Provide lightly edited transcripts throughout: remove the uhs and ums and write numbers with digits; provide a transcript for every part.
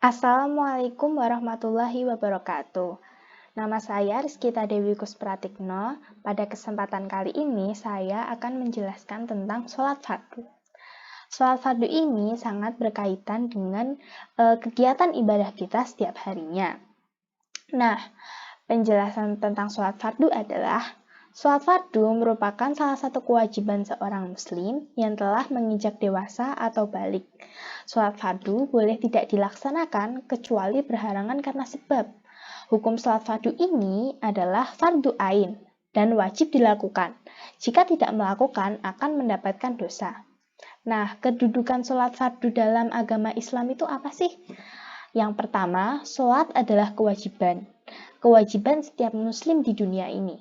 Assalamualaikum warahmatullahi wabarakatuh. Nama saya Rizkita Dewi Kuspratikno. Pada kesempatan kali ini saya akan menjelaskan tentang sholat fardu. Sholat fardu ini sangat berkaitan dengan kegiatan ibadah kita setiap harinya. Nah, penjelasan tentang sholat fardu adalah sholat fardu merupakan salah satu kewajiban seorang muslim yang telah menginjak dewasa atau balik. Sholat fardu boleh tidak dilaksanakan kecuali berhalangan karena sebab. Hukum sholat fardu ini adalah fardu ain dan wajib dilakukan. Jika tidak melakukan akan mendapatkan dosa. Nah, kedudukan sholat fardu dalam agama Islam itu apa sih? Yang pertama, sholat adalah kewajiban. Kewajiban setiap muslim di dunia ini.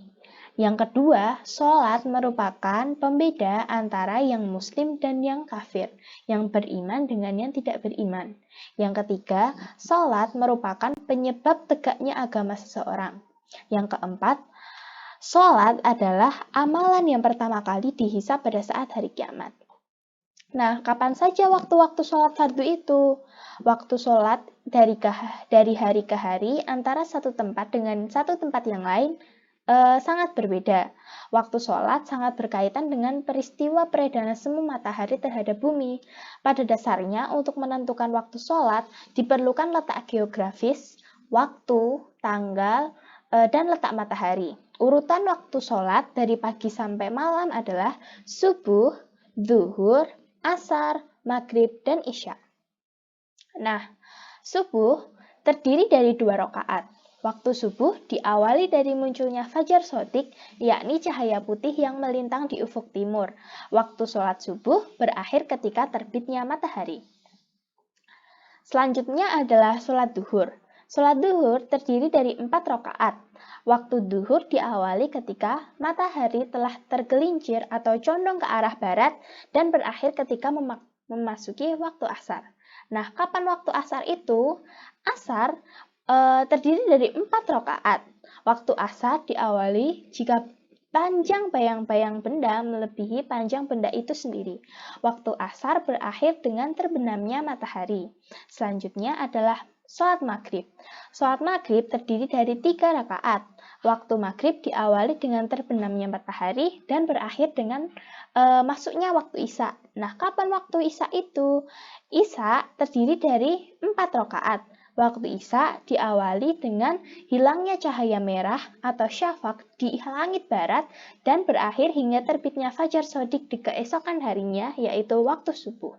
Yang kedua, sholat merupakan pembeda antara yang muslim dan yang kafir, yang beriman dengan yang tidak beriman. Yang ketiga, sholat merupakan penyebab tegaknya agama seseorang. Yang keempat, sholat adalah amalan yang pertama kali dihisab pada saat hari kiamat. Nah, kapan saja waktu-waktu sholat fardu itu? Waktu sholat dari hari ke hari antara satu tempat dengan satu tempat yang lain sangat berbeda. Waktu sholat sangat berkaitan dengan peristiwa peredaran semu matahari terhadap bumi. Pada dasarnya, untuk menentukan waktu sholat diperlukan letak geografis, waktu, tanggal, dan letak matahari. Urutan waktu sholat dari pagi sampai malam adalah subuh, zuhur, asar, maghrib, dan isya. Nah, subuh terdiri dari 2 rakaat. Waktu subuh diawali dari munculnya fajar shodiq, yakni cahaya putih yang melintang di ufuk timur. Waktu sholat subuh berakhir ketika terbitnya matahari. Selanjutnya adalah sholat duhur. Sholat duhur terdiri dari 4 rakaat. Waktu duhur diawali ketika matahari telah tergelincir atau condong ke arah barat dan berakhir ketika memasuki waktu asar. Nah, kapan waktu asar itu? Asar terdiri dari 4 rakaat. Waktu asar diawali jika panjang bayang-bayang benda melebihi panjang benda itu sendiri. Waktu asar berakhir dengan terbenamnya matahari. Selanjutnya adalah sholat maghrib. Sholat maghrib terdiri dari 3 rakaat. Waktu maghrib diawali dengan terbenamnya matahari dan berakhir dengan masuknya waktu isya. Nah, kapan waktu isya itu? Isya terdiri dari 4 rakaat. Waktu isya diawali dengan hilangnya cahaya merah atau syafaq di langit barat dan berakhir hingga terbitnya fajar shodiq di keesokan harinya, yaitu waktu subuh.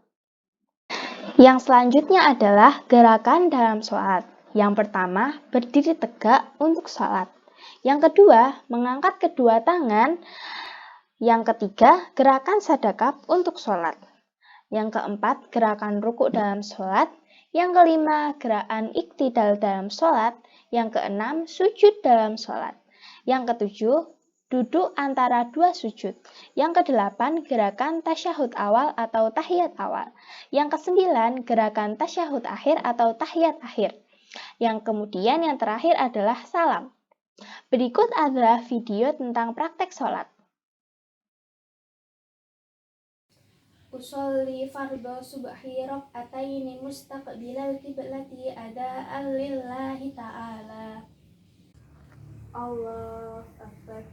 Yang selanjutnya adalah gerakan dalam sholat. Yang pertama, berdiri tegak untuk sholat. Yang kedua, mengangkat kedua tangan. Yang ketiga, gerakan sadaqah untuk sholat. Yang keempat, gerakan rukuk dalam sholat. Yang kelima, gerakan iktidal dalam sholat. Yang keenam, sujud dalam sholat. Yang ketujuh, duduk antara 2 sujud. Yang kedelapan, gerakan tasyahud awal atau tahiyat awal. Yang kesembilan, gerakan tasyahud akhir atau tahiyat akhir. Yang kemudian yang terakhir adalah salam. Berikut adalah video tentang praktek sholat. Usolli fardhu subhi rak'ataini mustaqbilal qiblati ada'an lillahi ta'ala. Allah akbar.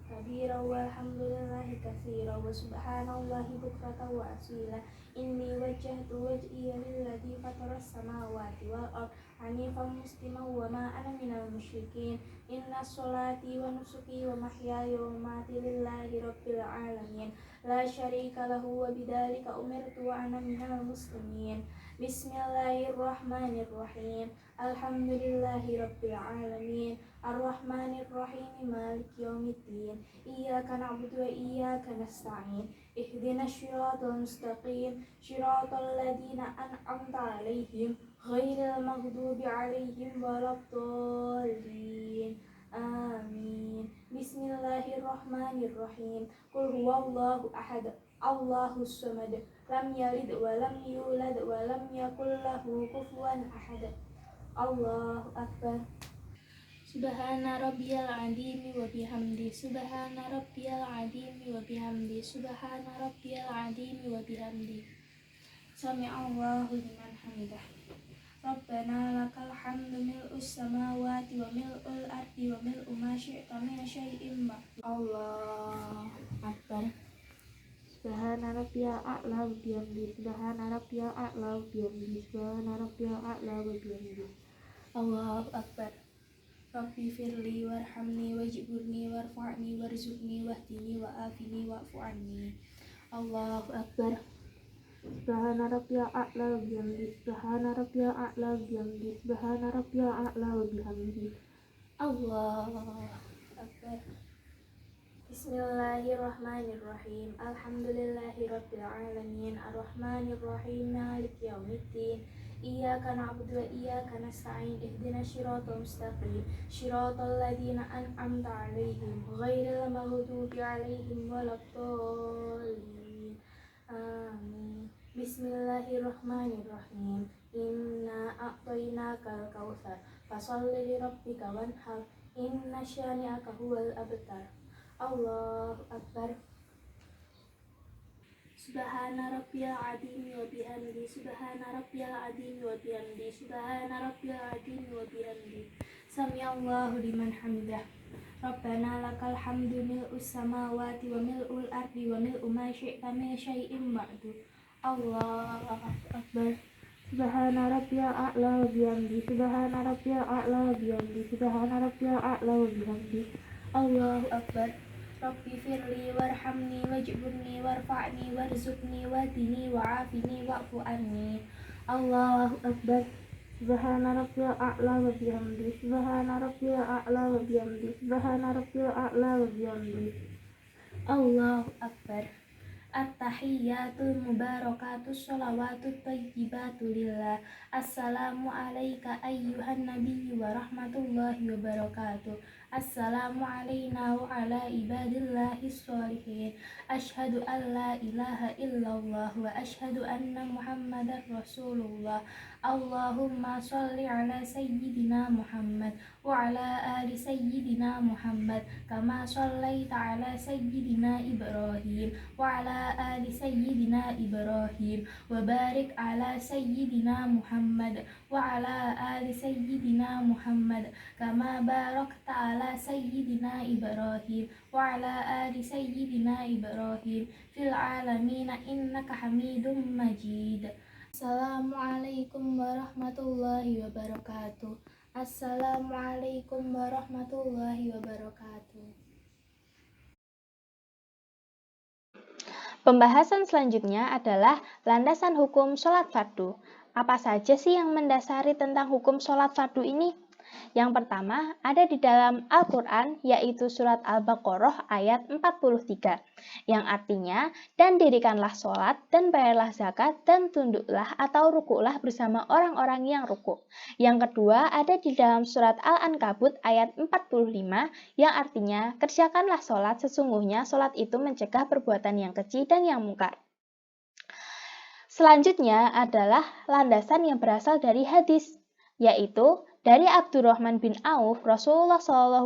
Kabira walhamdulillahi katsira wa subhanallahi bukratan wa asila. Inni wajjahtu wajhiya lilladzi fataras samawati wal ardh hanifan musliman wa ma ana minal musyrikin. Inna sholati wa nusuki wa mahyaya wa mamati lillahi rabbil alamin. La syarika lahu wa bidzalika umirtu wa ana minal muslimin. Bismillahirrahmanirrahim. Alhamdulillahi rabbil alamin. Ar-Rahmanir-Rahim Maliki Yaumiddin. Iyyaka na'budu wa iyyaka nasta'in. Ihdinas siratal mustaqim. Siratal ladzina an'amta 'alaihim ghairil maghdubi 'alaihim waladdallin. Amin. Bismillahirrahmanirrahim. Qul huwallahu ahad. Allahus samad. Lam yalid wa lam yulad wa lam yakul lahu kufuwan ahad. Allahu akbar. Subhana rabbiyal azimi wa bihamdi. Subhana rabbiyal azimi wa bihamdi. Subhana rabbiyal azimi wa bihamdi. Sami'allahu liman hamidah. Rabbana lakal hamdu mil'us samawati wa mil'ul ardi wa mil'u ma syi'ta min syai'in ba'du. Allah Akbar. Subhana rabbiyal a'la wa bihamdi. Subhana rabbiyal a'la wa bihamdi. Subhana rabbiyal a'la wa bihamdi. Allahu Akbar. Rabbi firli warhamni wajburni warfa'ni warzuqni wahdini wa'afini wa'fu anni. Allahu Akbar. Subhana rabbiyal a'la wa bihamdi. Subhana rabbiyal a'la wa bihamdi. Subhana rabbiyal a'la wa bihamdi. Allahu Akbar. Bismillahirrahmanirrahim. Alhamdulillahi rabbil alamin. Arrahmanirrahim. Maliki yaumiddin. Iyyaka na'budu wa iyyaka nasta'in. Ihdinas siratal mustaqim. Siratal ladzina an'amta 'alaihim ghairil maghdubi 'alaihim waladdallin. Amin. Bismillahirrahmanirrahim. Inna a'tainakal kautsar fasholli li rabbika wanhar. Inna syani'aka huwal abtar. Allahu Akbar. Subhana rabbiyal azim wa bihamdi. Subhana rabbiyal azim wa bihamdi. Subhana rabbiyal azim wa bihamdi. Sami'allahu liman hamidah. Rabbana lakal hamdu mil'us samawati wa mil'ul ardi wa mil'u ma syi'ta min syai'in ba'du. Allahu Akbar. Subhana rabbiyal a'la wa bihamdi. Subhana rabbiyal a'la wa bihamdi. Subhana rabbiyal a'la wa bihamdi. Allahu Akbar. Rabbi firli warhamni wajburni warfa'ni warzuqni wahdini wa'afini wa'fu anni. Allahu Akbar. Subhana rabbiyal a'la wa bihamdi. Subhana rabbiyal a'la wa bihamdi. Subhana rabbiyal a'la wa bihamdi. Allahu Akbar. At-tahiyyatul mubarakatus sholawatut thayyibatu lillah. Assalamu alayka ayyuhan nabiyyu wa rahmatullahi wa barakatuh. Assalamu alayna wa ala ibadillahis sholihin. Ashhadu an la ilaha illallah wa ashhadu anna muhammadar rasulullah. Allahumma sholli ala sayyidina Muhammad wa ala ali sayyidina Muhammad kama shollaita ala sayyidina Ibrahim wa ala ali sayyidina Ibrahim wa barik ala sayyidina Muhammad wa ala ali sayyidina Muhammad kama barakta ala sayyidina Ibrahim wa ala ali sayyidina Ibrahim fil alamin innaka Hamidum Majid. Assalamualaikum warahmatullahi wabarakatuh. Assalamualaikum warahmatullahi wabarakatuh. Pembahasan selanjutnya adalah landasan hukum sholat fardu. Apa saja sih yang mendasari tentang hukum sholat fardu ini? Yang pertama ada di dalam Al-Quran, yaitu surat Al-Baqarah ayat 43, yang artinya, dan dirikanlah sholat, dan bayarlah zakat, dan tunduklah atau rukuklah bersama orang-orang yang rukuk. Yang kedua ada di dalam surat Al-Ankabut ayat 45, yang artinya, kerjakanlah sholat, sesungguhnya sholat itu mencegah perbuatan yang keji dan yang mungkar. Selanjutnya adalah landasan yang berasal dari hadis, yaitu dari Abdurrahman bin Auf, Rasulullah SAW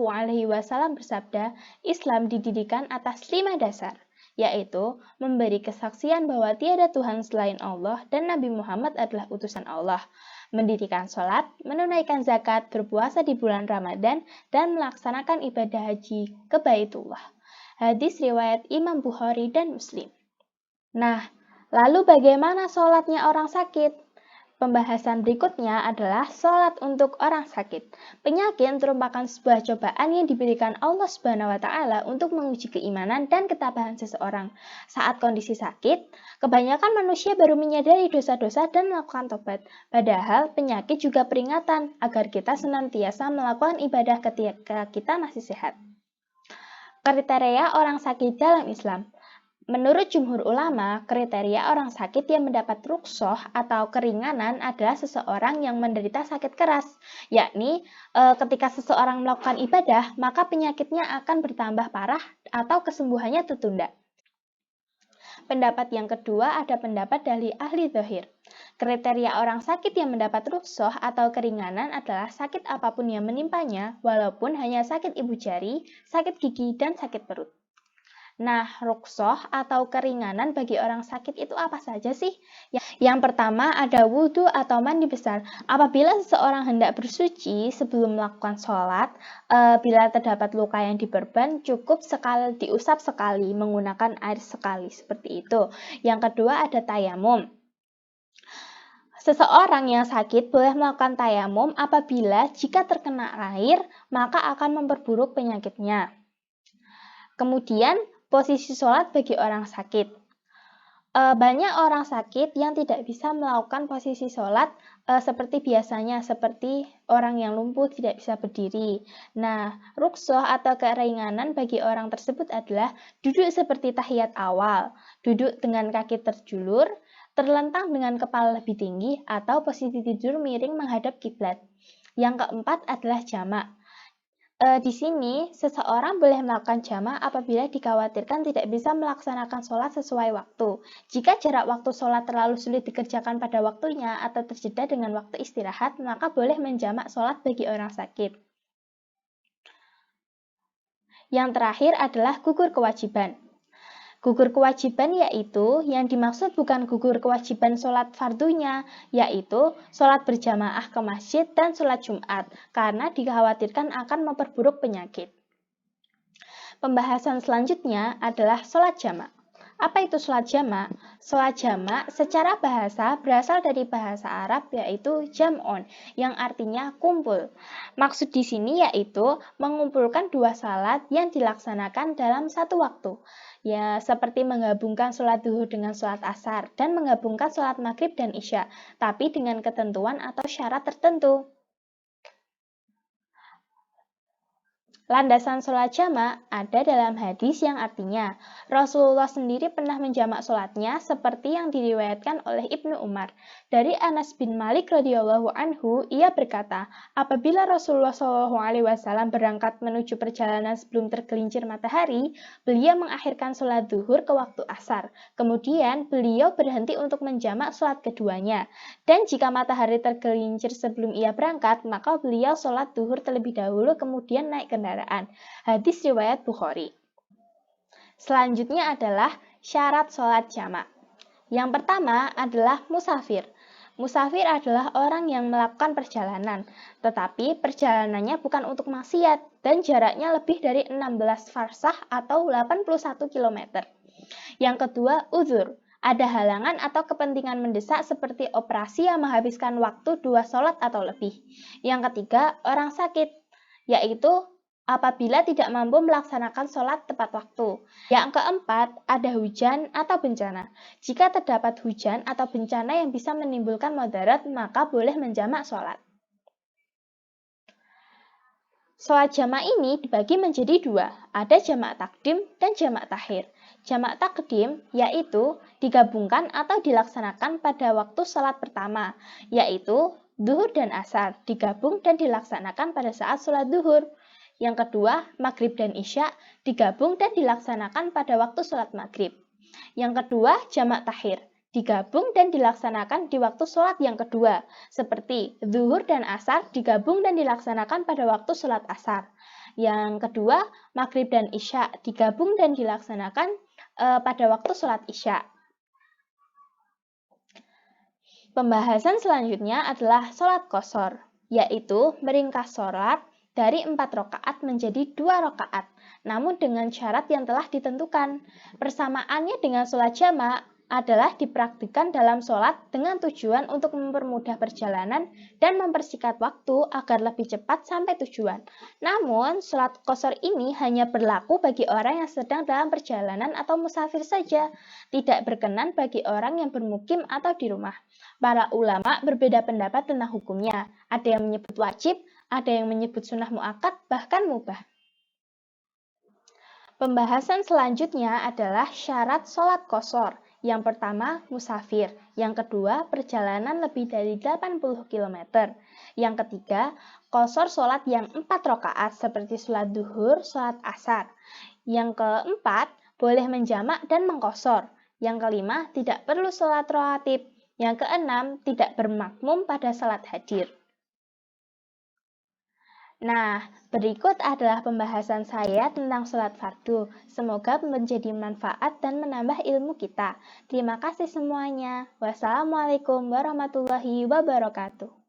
bersabda, Islam didirikan atas 5 dasar, yaitu memberi kesaksian bahwa tiada Tuhan selain Allah dan Nabi Muhammad adalah utusan Allah, mendirikan sholat, menunaikan zakat, berpuasa di bulan Ramadan, dan melaksanakan ibadah haji ke Baitullah. Hadis riwayat Imam Bukhari dan Muslim. Nah, lalu bagaimana sholatnya orang sakit? Pembahasan berikutnya adalah sholat untuk orang sakit. Penyakit merupakan sebuah cobaan yang diberikan Allah Subhanahu wa Ta'ala untuk menguji keimanan dan ketabahan seseorang. Saat kondisi sakit, kebanyakan manusia baru menyadari dosa-dosa dan melakukan tobat. Padahal penyakit juga peringatan agar kita senantiasa melakukan ibadah ketika kita masih sehat. Kriteria orang sakit dalam Islam. Menurut jumhur ulama, kriteria orang sakit yang mendapat rukhsah atau keringanan adalah seseorang yang menderita sakit keras, yakni ketika seseorang melakukan ibadah, maka penyakitnya akan bertambah parah atau kesembuhannya tertunda. Pendapat yang kedua ada pendapat dari ahli zahir. Kriteria orang sakit yang mendapat rukhsah atau keringanan adalah sakit apapun yang menimpanya, walaupun hanya sakit ibu jari, sakit gigi, dan sakit perut. Nah, rukhsah atau keringanan bagi orang sakit itu apa saja sih? Yang pertama ada wudhu atau mandi besar. Apabila seseorang hendak bersuci sebelum melakukan sholat, bila terdapat luka yang diperban, cukup sekali diusap sekali menggunakan air sekali, seperti itu. Yang kedua ada tayamum. Seseorang yang sakit boleh melakukan tayamum apabila jika terkena air, maka akan memperburuk penyakitnya. Kemudian, posisi sholat bagi orang sakit. Banyak orang sakit yang tidak bisa melakukan posisi sholat seperti biasanya, seperti orang yang lumpuh tidak bisa berdiri. Nah, rukhsah atau keringanan bagi orang tersebut adalah duduk seperti tahiyat awal, duduk dengan kaki terjulur, terlentang dengan kepala lebih tinggi, atau posisi tidur miring menghadap kiblat. Yang keempat adalah jamak. Di sini, seseorang boleh melakukan jamak apabila dikhawatirkan tidak bisa melaksanakan sholat sesuai waktu. Jika jarak waktu sholat terlalu sulit dikerjakan pada waktunya atau terjeda dengan waktu istirahat, maka boleh menjamak sholat bagi orang sakit. Yang terakhir adalah gugur kewajiban. Gugur kewajiban yaitu yang dimaksud bukan gugur kewajiban sholat fardunya, yaitu sholat berjamaah ke masjid dan sholat Jumat, karena dikhawatirkan akan memperburuk penyakit. Pembahasan selanjutnya adalah sholat jamak. Apa itu sholat jamak? Sholat jamak secara bahasa berasal dari bahasa Arab yaitu jam'on, yang artinya kumpul. Maksud di sini yaitu mengumpulkan dua salat yang dilaksanakan dalam satu waktu. Ya, seperti menggabungkan sholat duhur dengan sholat asar dan menggabungkan sholat maghrib dan isya, tapi dengan ketentuan atau syarat tertentu. Landasan sholat jamak ada dalam hadis yang artinya Rasulullah sendiri pernah menjamak sholatnya seperti yang diriwayatkan oleh Ibnu Umar. Dari Anas bin Malik radhiyallahu anhu, ia berkata, apabila Rasulullah SAW berangkat menuju perjalanan sebelum tergelincir matahari, beliau mengakhirkan sholat duhur ke waktu asar. Kemudian beliau berhenti untuk menjamak sholat keduanya. Dan jika matahari tergelincir sebelum ia berangkat, maka beliau sholat duhur terlebih dahulu kemudian naik kendaraan. Hadis riwayat Bukhari. Selanjutnya adalah syarat sholat jamak. Yang pertama adalah musafir. Musafir adalah orang yang melakukan perjalanan, tetapi perjalanannya bukan untuk maksiat dan jaraknya lebih dari 16 farsah atau 81 km. Yang kedua, uzur. Ada halangan atau kepentingan mendesak seperti operasi yang menghabiskan waktu 2 sholat atau lebih. Yang ketiga, orang sakit, yaitu apabila tidak mampu melaksanakan sholat tepat waktu. Yang keempat, ada hujan atau bencana. Jika terdapat hujan atau bencana yang bisa menimbulkan mudarat, maka boleh menjamak sholat. Sholat jamak ini dibagi menjadi dua, ada jamak takdim dan jamak takhir. Jamak takdim yaitu digabungkan atau dilaksanakan pada waktu sholat pertama, yaitu duhur dan asar, digabung dan dilaksanakan pada saat sholat duhur. Yang kedua, maghrib dan isya digabung dan dilaksanakan pada waktu sholat maghrib. Yang kedua, jamak takhir digabung dan dilaksanakan di waktu sholat yang kedua, seperti zuhur dan asar digabung dan dilaksanakan pada waktu sholat asar. Yang kedua, maghrib dan isya digabung dan dilaksanakan pada waktu sholat isya. Pembahasan selanjutnya adalah sholat qashar, yaitu meringkas sholat dari 4 rakaat menjadi 2 rakaat, namun dengan syarat yang telah ditentukan. Persamaannya dengan sholat jamak adalah dipraktikkan dalam sholat dengan tujuan untuk mempermudah perjalanan dan mempersingkat waktu agar lebih cepat sampai tujuan. Namun, sholat qashar ini hanya berlaku bagi orang yang sedang dalam perjalanan atau musafir saja, tidak berkenan bagi orang yang bermukim atau di rumah. Para ulama berbeda pendapat tentang hukumnya, ada yang menyebut wajib, ada yang menyebut sunnah muakkad, bahkan mubah. Pembahasan selanjutnya adalah syarat sholat qashar. Yang pertama, musafir. Yang kedua, perjalanan lebih dari 80 km. Yang ketiga, qashar sholat yang 4 rakaat seperti sholat duhur, sholat asar. Yang keempat, boleh menjamak dan mengqashar. Yang kelima, tidak perlu sholat rawatib. Yang keenam, tidak bermakmum pada sholat hadir. Nah, berikut adalah pembahasan saya tentang sholat fardu. Semoga menjadi manfaat dan menambah ilmu kita. Terima kasih semuanya. Wassalamualaikum warahmatullahi wabarakatuh.